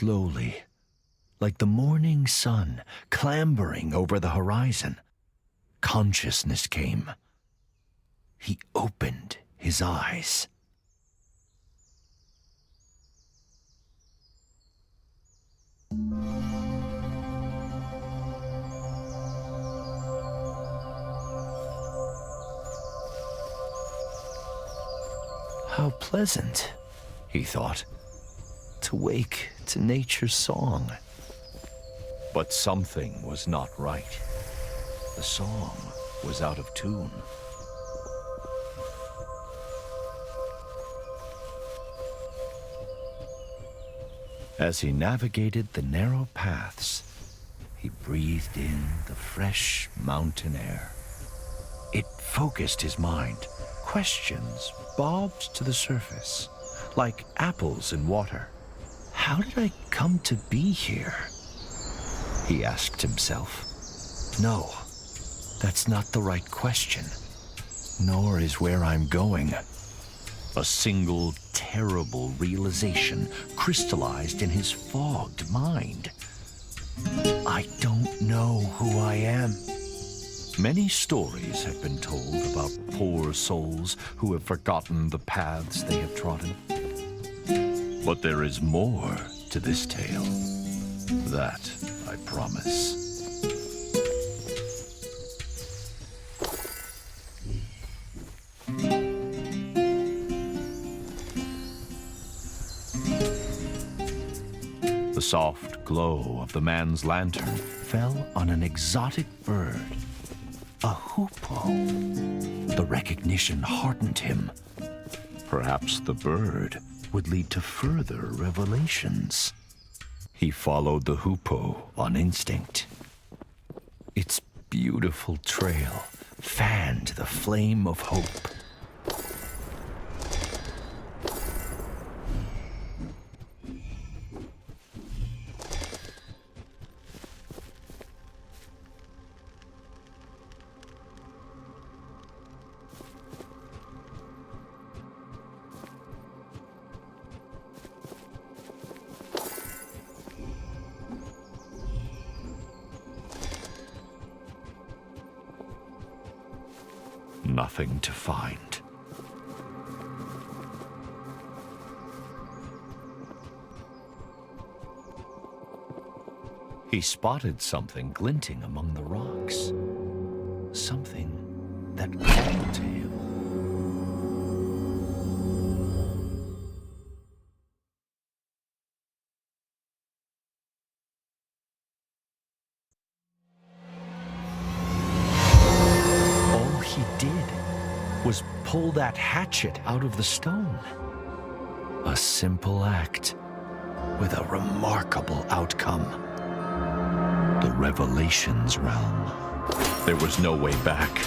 Slowly, like the morning sun clambering over the horizon, consciousness came. He opened his eyes. How pleasant, he thought, to wake to nature's song. But something was not right. The song was out of tune. As he navigated the narrow paths, he breathed in the fresh mountain air. It focused his mind. Questions bobbed to the surface, like apples in water. How did I come to be here? He asked himself. No, that's not the right question, nor is where I'm going. A single terrible realization crystallized in his fogged mind. I don't know who I am. Many stories have been told about poor souls who have forgotten the paths they have trodden. But there is more to this tale. That I promise. The soft glow of the man's lantern fell on an exotic bird. A hoopoe. The recognition heartened him. Perhaps the bird would lead to further revelations. He followed the hoopoe on instinct. Its beautiful trail fanned the flame of hope. Nothing to find. He spotted something glinting among the rocks. Something that called to him. Was pull that hatchet out of the stone. A simple act with a remarkable outcome. The Revelations realm. There was no way back.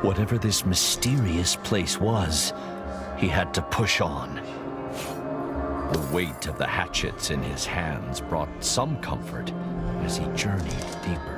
Whatever this mysterious place was, he had to push on. The weight of the hatchets in his hands brought some comfort as he journeyed deeper.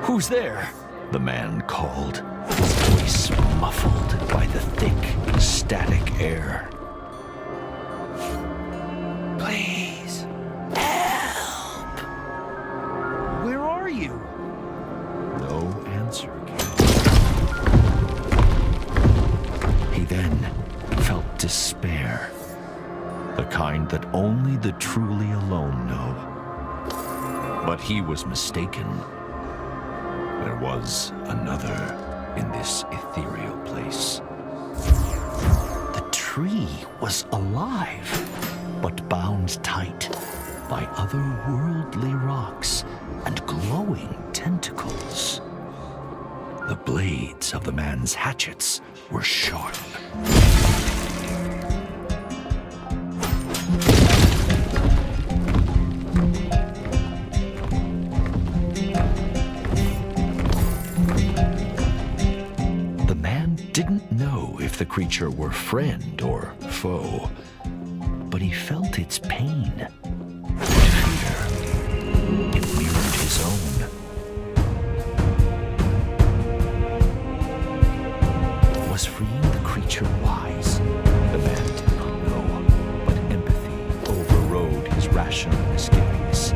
Who's there? The man called, his voice muffled by the thick, static air. Please, help! Where are you? No answer came. He then felt despair, the kind that only the truly alone know. But he was mistaken. There was another in this ethereal place. The tree was alive, but bound tight by otherworldly rocks and glowing tentacles. The blades of the man's hatchets were sharp. The creature were friend or foe, but he felt its pain and fear. It mirrored his own. Was freeing the creature wise? The man did not know, but empathy overrode his rational misgivings.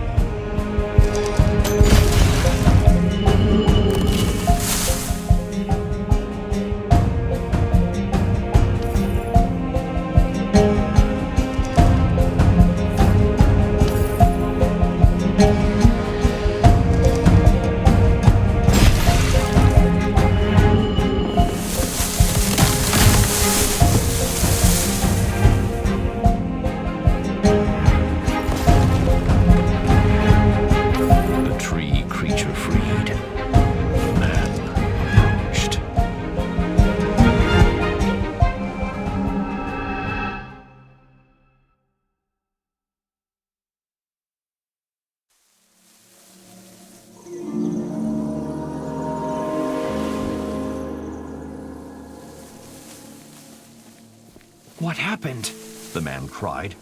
What happened? The man cried.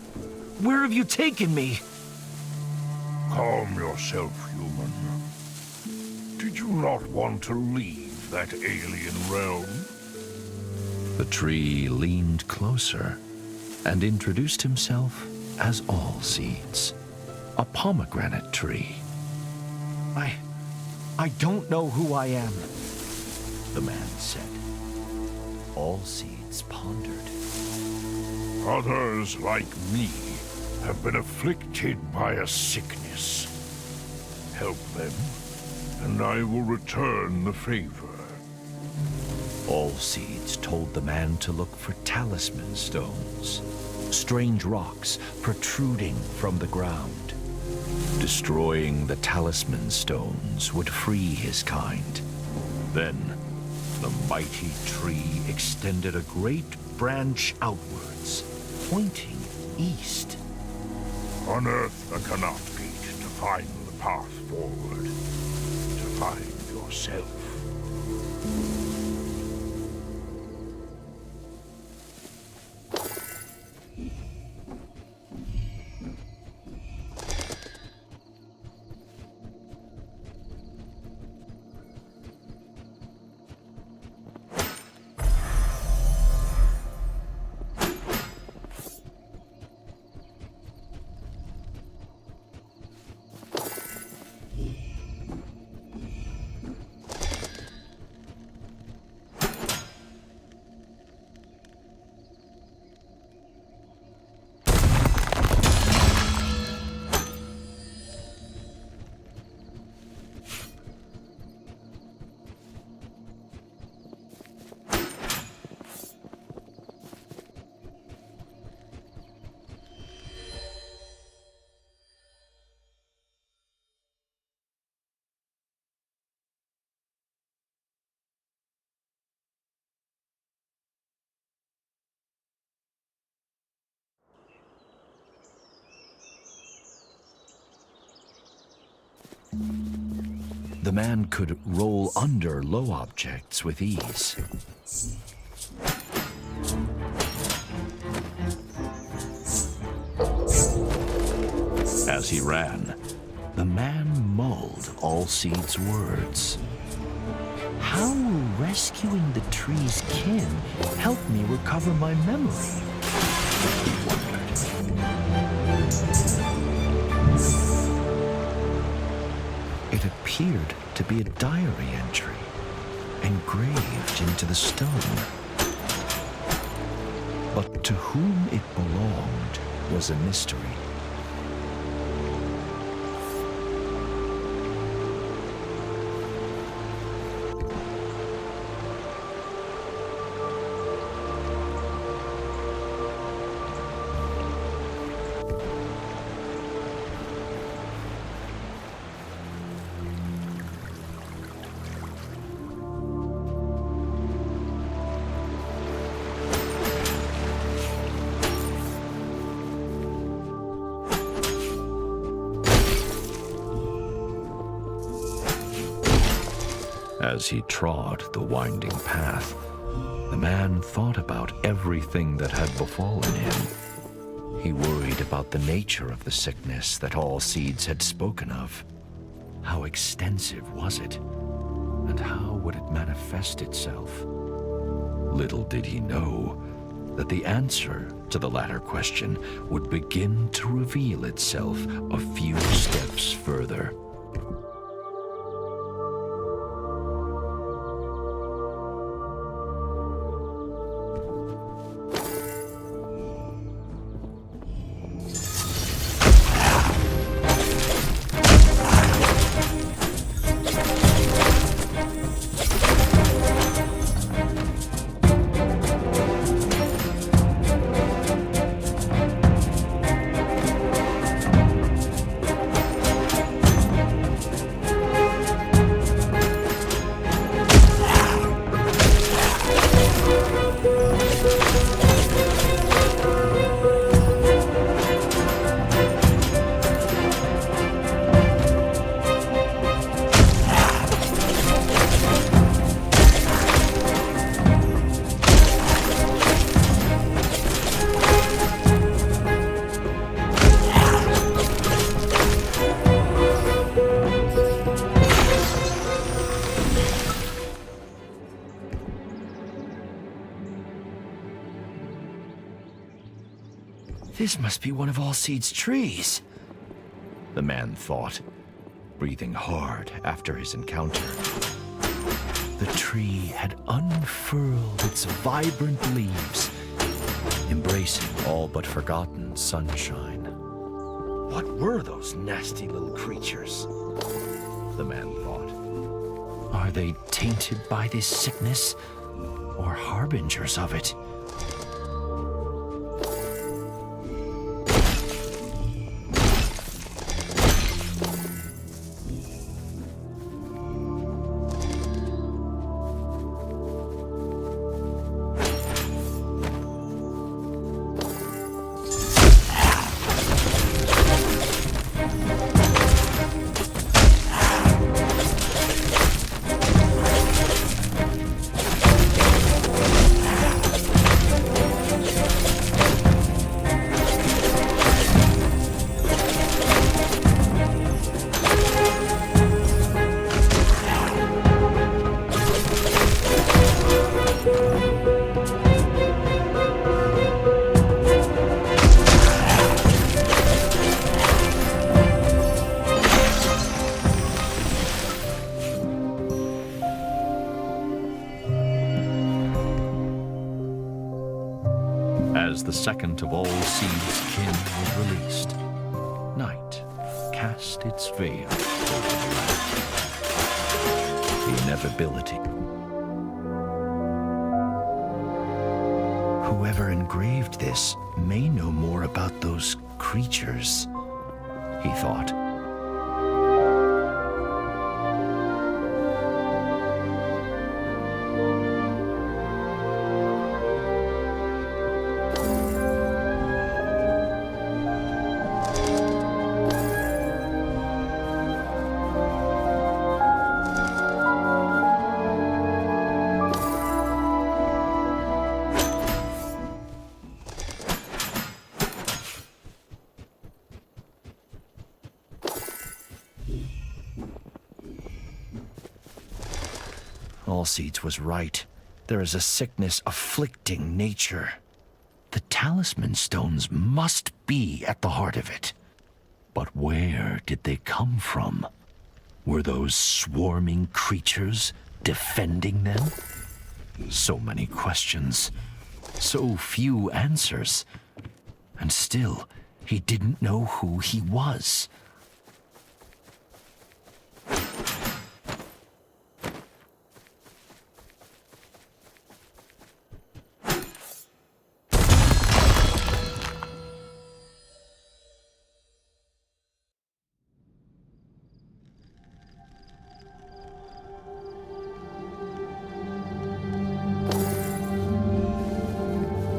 Where have you taken me? Calm yourself, human. Did you not want to leave that alien realm? The tree leaned closer and introduced himself as All Seeds, a pomegranate tree. I don't know who I am, the man said. All Seeds pondered. Others like me have been afflicted by a sickness. Help them, and I will return the favor. All Seeds told the man to look for talisman stones, strange rocks protruding from the ground. Destroying the talisman stones would free his kind. Then, the mighty tree extended a great branch outwards, pointing east. Unearth the Canot Gate to find the path forward, to find yourself. The man could roll under low objects with ease. As he ran, the man mulled All Seeds' words. How will rescuing the tree's kin help me recover my memory? He wondered. It appeared to be a diary entry, engraved into the stone. But to whom it belonged was a mystery. As he trod the winding path, the man thought about everything that had befallen him. He worried about the nature of the sickness that all seeds had spoken of. How extensive was it? And how would it manifest itself? Little did he know that the answer to the latter question would begin to reveal itself a few steps further. This must be one of Allseed's trees, the man thought, breathing hard after his encounter. The tree had unfurled its vibrant leaves, embracing all but forgotten sunshine. What were those nasty little creatures? The man thought. Are they tainted by this sickness, or harbingers of it? As the second of Allseed's kin was released, night cast its veil over the land. The inevitability. Whoever engraved this may know more about those creatures, he thought. Allseeds was right. There is a sickness afflicting nature. The talisman stones must be at the heart of it. But where did they come from? Were those swarming creatures defending them? So many questions, so few answers. And still, he didn't know who he was.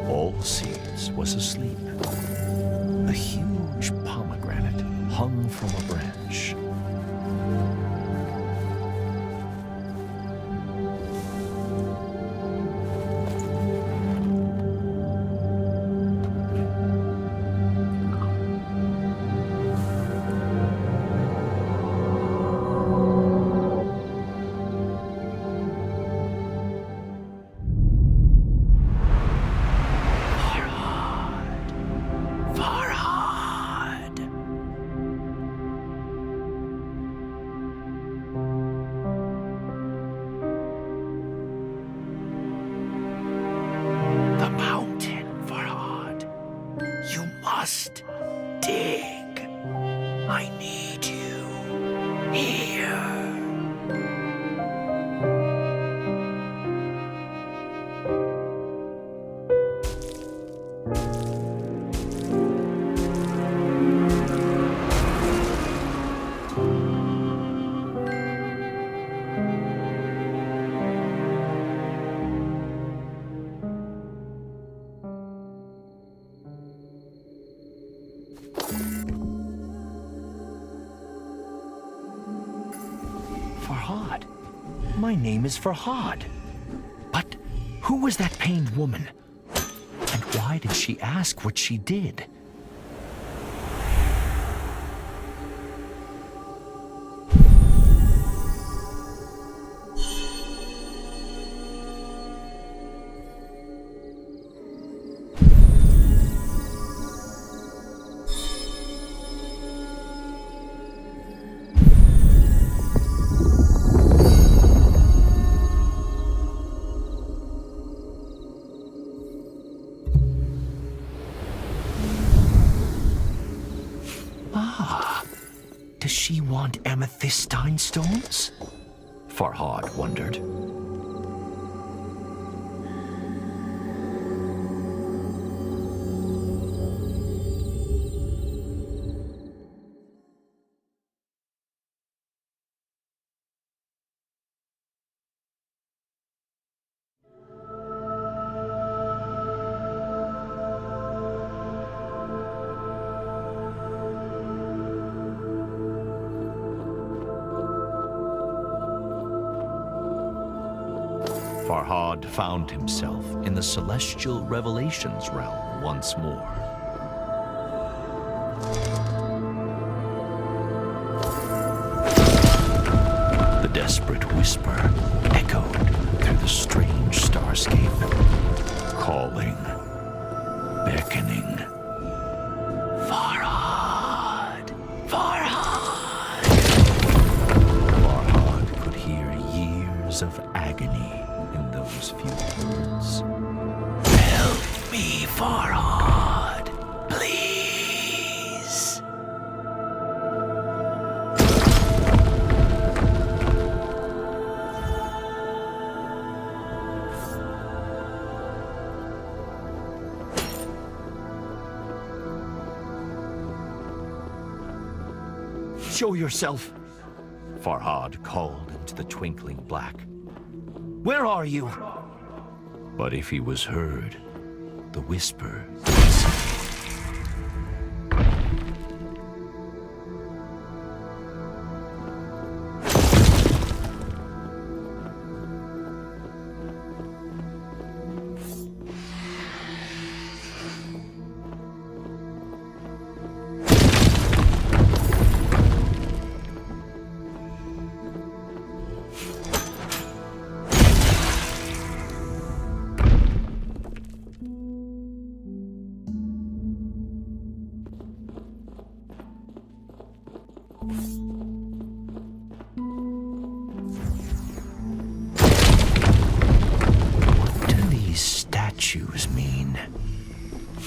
Allseeds was asleep. A huge pomegranate hung from a branch. Farhad. My name is Farhad. But who was that pained woman? And why did she ask what she did? Does she want amethystine stones? Farhad wondered. Farhad found himself in the celestial revelations realm once more. The desperate whisper echoed through the strange starscape, calling, beckoning. Farhad! Farhad! Farhad could hear years of agony in those few words. Help me, Farhad, please. Show yourself, Farhad called into the twinkling black. Where are you? But if he was heard, the whisper mean?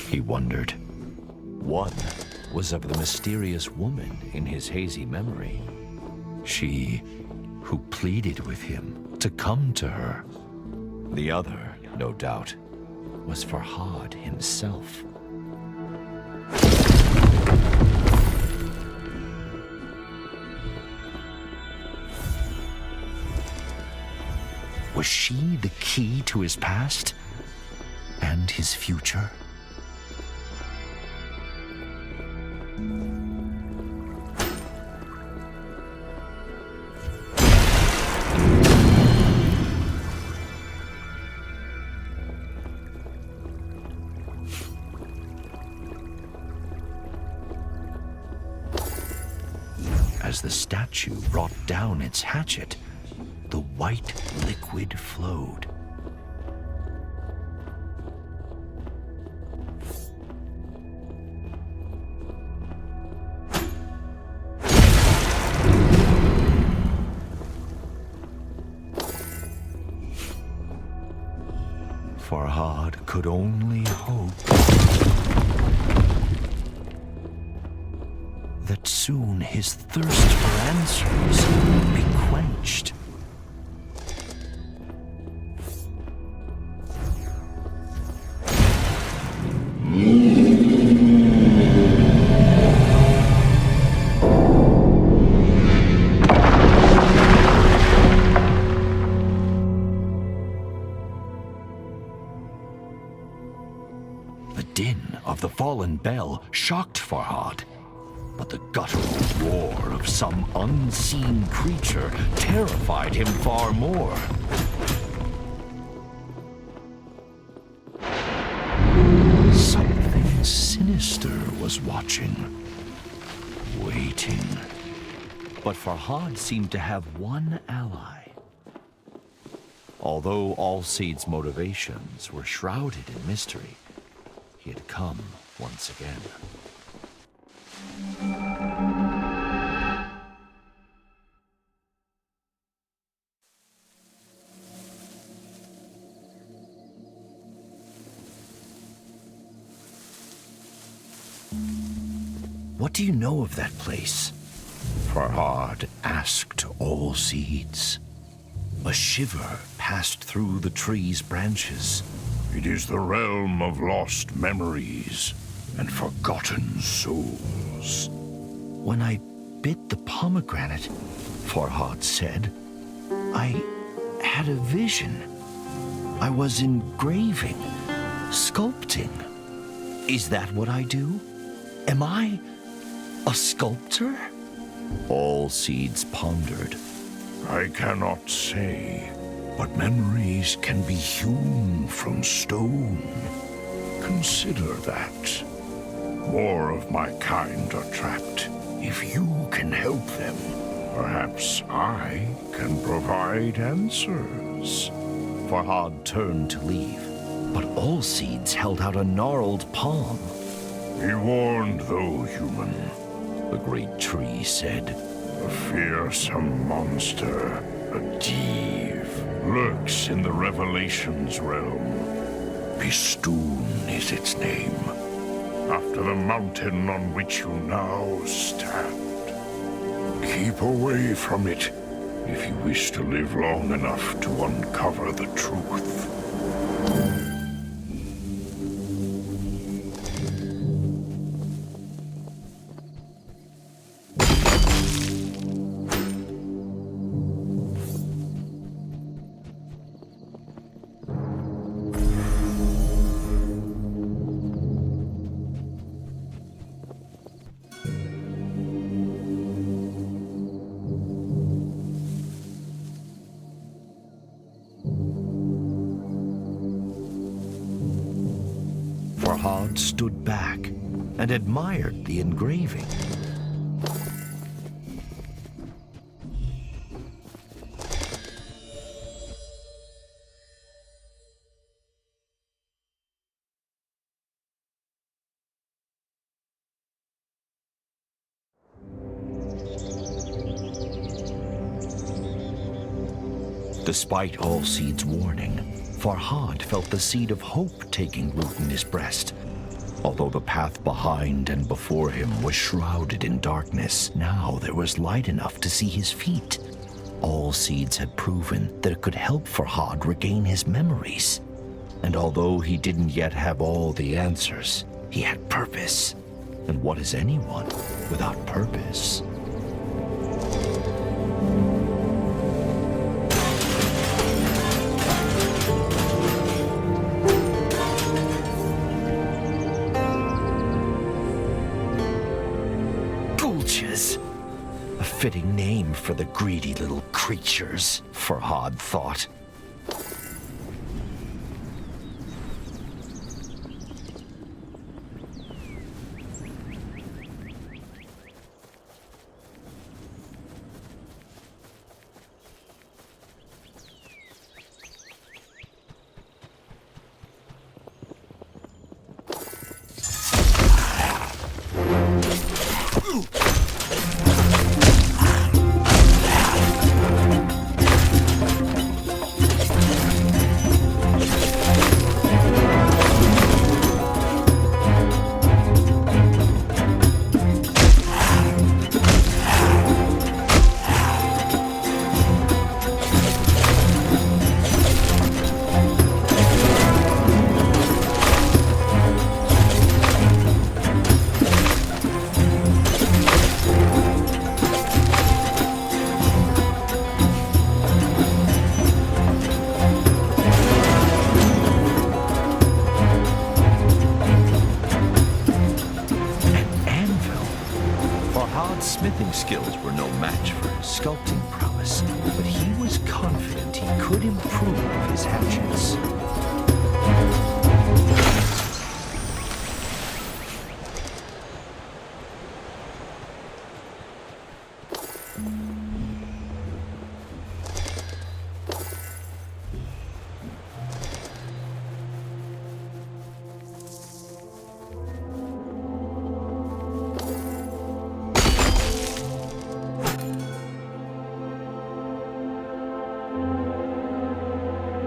He wondered. One was of the mysterious woman in his hazy memory. She who pleaded with him to come to her. The other, no doubt, was Farhad himself. Was she the key to his past and his future? As the statue brought down its hatchet, the white liquid flowed. Farhad could only hope that soon his thirst for answers would be quenched. The din of the fallen bell shocked Farhad, But the guttural roar of some unseen creature terrified him far more. Something sinister was watching, waiting. But Farhad seemed to have one ally. Although Allseed's motivations were shrouded in mystery, he had come once again. What do you know of that place? Farhad asked Allseeds. A shiver passed through the tree's branches. It is the realm of lost memories and forgotten souls. When I bit the pomegranate, Farhad said, I had a vision. I was engraving, sculpting. Is that what I do? Am I a sculptor? Allseeds pondered. I cannot say, but memories can be hewn from stone. Consider that. More of my kind are trapped. If you can help them, perhaps I can provide answers. Farhad turned to leave, but Allseeds held out a gnarled palm. Be warned, though, human, The great tree said. a fearsome monster, a div, lurks in the Revelations realm. Bistun is its name, after the mountain on which you now stand. Keep away from it if you wish to live long enough to uncover the truth. Farhad stood back and admired the engraving. Despite Allseed's warning, Farhad felt the seed of hope taking root in his breast. Although the path behind and before him was shrouded in darkness, now there was light enough to see his feet. Allseeds had proven that it could help Farhad regain his memories. And although he didn't yet have all the answers, he had purpose. And what is anyone without purpose? A fitting name for the greedy little creatures, Farhad thought. sculpting prowess, but he was confident he could improve his hatchets.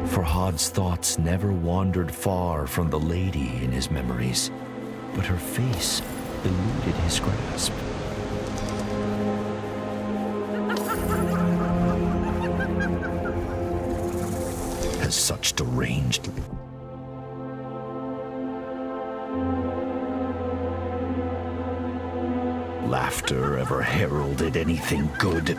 Farhad's thoughts never wandered far from the lady in his memories, but her face eluded his grasp. Has such deranged... laughter ever heralded anything good?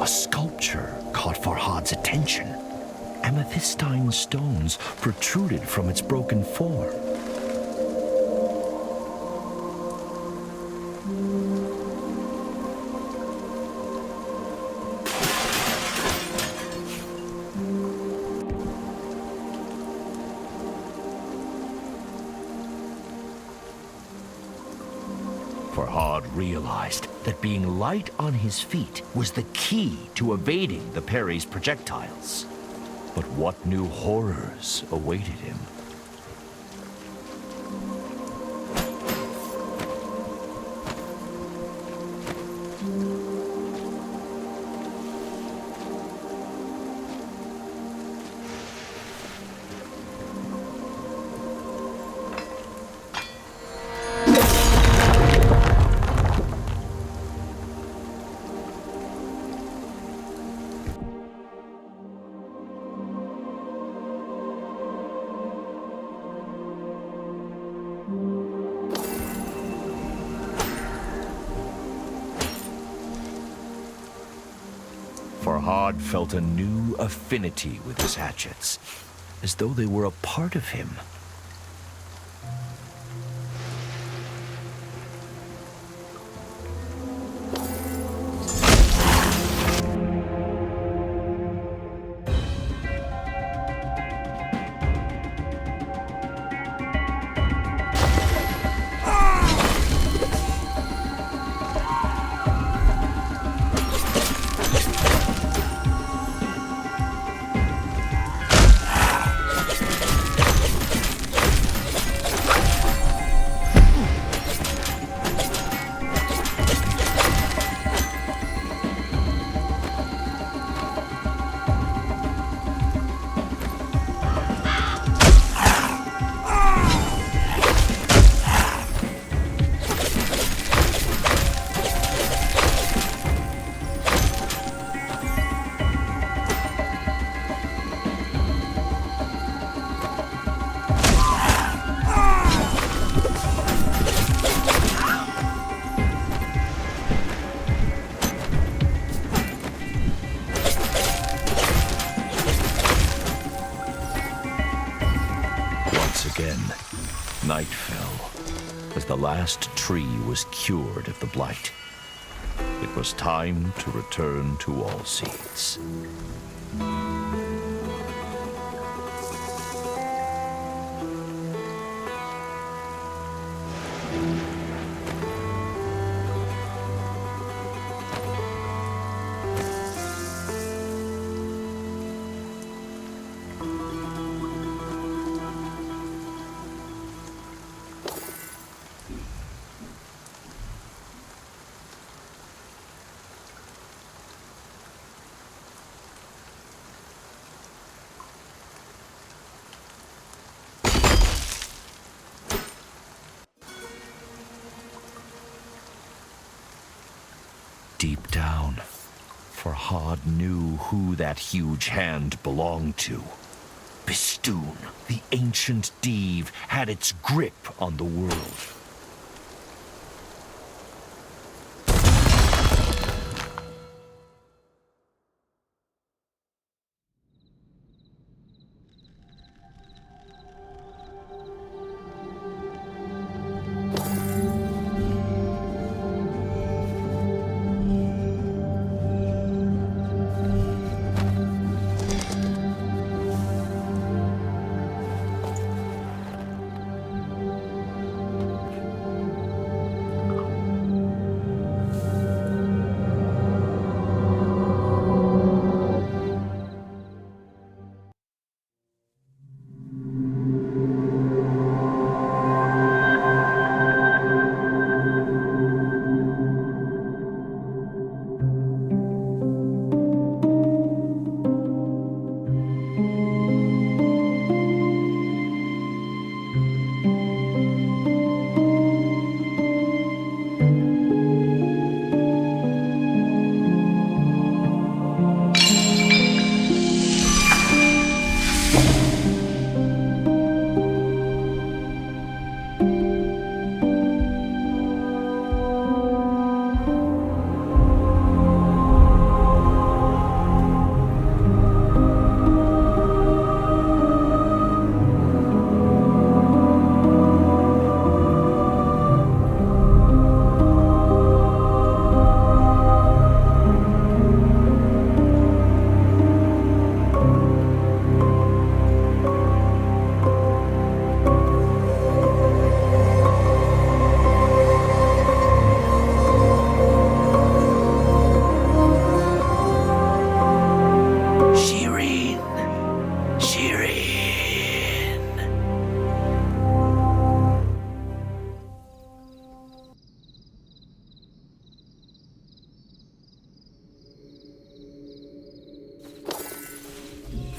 A sculpture caught Farhad's attention. Amethystine stones protruded from its broken form. Farhad realized that being light on his feet was the key to evading the parry's projectiles. But what new horrors awaited him? Farhad felt a new affinity with his hatchets, as though they were a part of him. Night fell, as the last tree was cured of the blight. It was time to return to All Seeds. deep down, Farhad knew who that huge hand belonged to. Bistun, the ancient Div, had its grip on the world.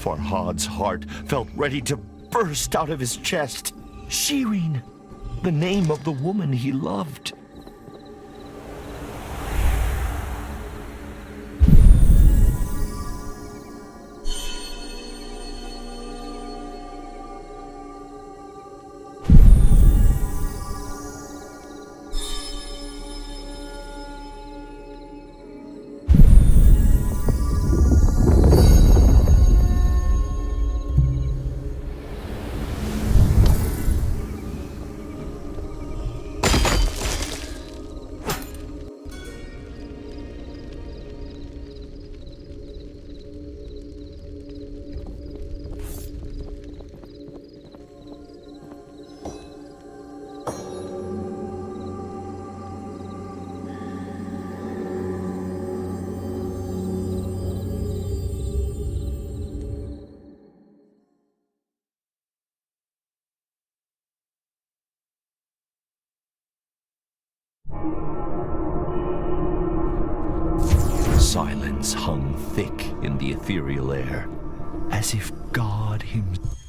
Farhad's heart felt ready to burst out of his chest. Shireen, the name of the woman he loved. Silence hung thick in the ethereal air, as if God himself